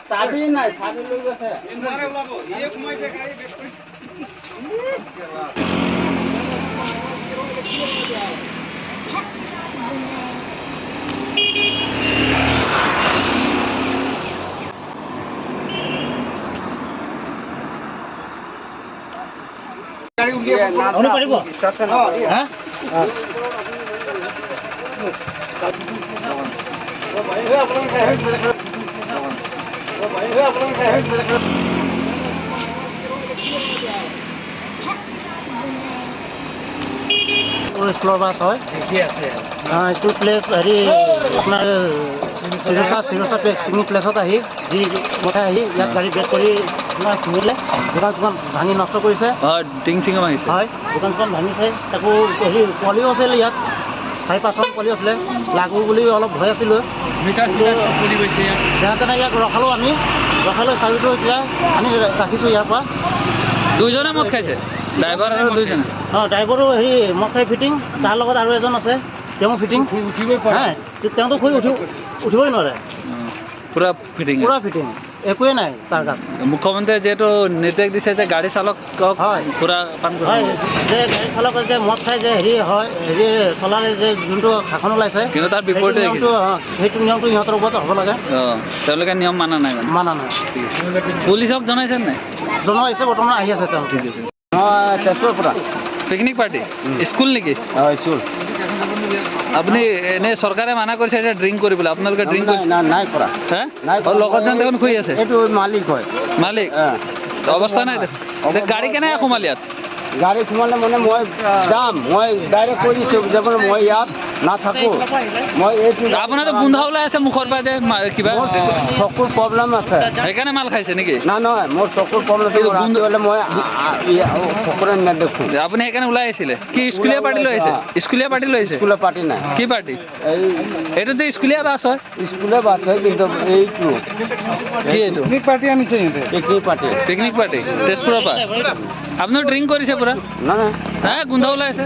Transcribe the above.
চাবি নাই, চাবি লৈ গৈছে। স্কুলৰ বাছ হয় স্কুল প্লেচ হেৰি আপোনাৰ চিৰচা পিকনিক প্লেচত আহি যি মতে আহি ইয়াত গাড়ী ব্ৰেক কৰি আপোনাৰ খুলিলে দোকান চোকান ভাঙি নষ্ট কৰিছে। হয়, দোকান চোকান ভাঙিছে। তাকো হেৰি পোৱালিও আছিল ইয়াত, 4-5জন পোৱালি আছিলে। লাগু বুলি অলপ ভয় আছিলোঁ। যেনে তেনে ইয়াক ৰখালোঁ, আমি ৰখালৈ চাবিটো এতিয়া আনি ৰাখিছোঁ ইয়াৰ পৰা। দুইজনে মদ খাইছে, ড্ৰাইভাৰ আৰু দুইজনে। ড্ৰাইভাৰো হেৰি মদ খাই ফিটিং, তাৰ লগত আৰু এজন আছে, তেওঁ ফিটিং। তেওঁতো শুই উঠিবই নোৱাৰে, পুৰা ফিটিং, একোৱেই নাই তাৰ গাত। মুখ্যমন্ত্ৰীয়ে যিহেতু নিৰ্দেশ দিছে যে গাড়ী চালকক পুৰা হয়, যে গাড়ী চালকৰ যে মদ খাই যে হেৰি চলালে যে যোনটো শাসন ওলাইছে, কিন্তু তাৰ বিপৰীতে সেইটো নিয়মটো ইহঁতৰ ওপৰত হ'ব লাগে। তেওঁলোকে নিয়ম মানা নাই। পুলিচক জনাইছে নাই? জনোৱা হৈছে, বৰ্তমান আহি আছে তেওঁ। ঠিক আছে। তেজপুৰৰ পৰা পিকনিক পাৰ্টি স্কুল নেকি? স্কুল। আপুনি এনে চৰকাৰে মানা কৰিছে যে ড্ৰিংক কৰিবলৈ, আপোনালোকে ড্ৰিংক কৰিছে? নাই কৰা। লগত যেন দেখোন শুই আছে। এইটো মালিক হয়। মালিক অৱস্থা নাই দেখোন। গাড়ী কেনেকৈ সোমাল ইয়াত? গাড়ী সোমালে মানে মই যাম, মই ডাইৰেক্ট কৈ দিছোঁ যে মই ইয়াত নাথাকোঁ। মই এইটো আপোনাৰতো গোন্ধ ওলাই আছে মুখৰ পৰা যে কিবা চকুৰ প্ৰব্লেম আছে, সেইকাৰণে মাল খাইছে নেকি? নহয়, মোৰ চকুৰ প্ৰব্লেম আছে, হ'লে মই চকুৰে নেদেখোঁ। আপুনি সেইকাৰণে ওলাই আহিছিলে? কি স্কুলীয়া পাৰ্টি লৈ আহিছে? স্কুলীয়া পাৰ্টি লৈ আহিছে? স্কুলৰ পাৰ্টি নাই। কি পাৰ্টি? এইটোতো স্কুলীয়া বাছ হয়। স্কুলীয়া বাছ হয়, কিন্তু এইটো কি এইটো পিকনিক পাৰ্টি আনিছে। পিকনিক পাৰ্টি তেজপুৰৰ পৰা। আপোনাৰ ড্ৰিংক কৰিছে পুৰা? নাই, গোন্ধ ওলাই আছে।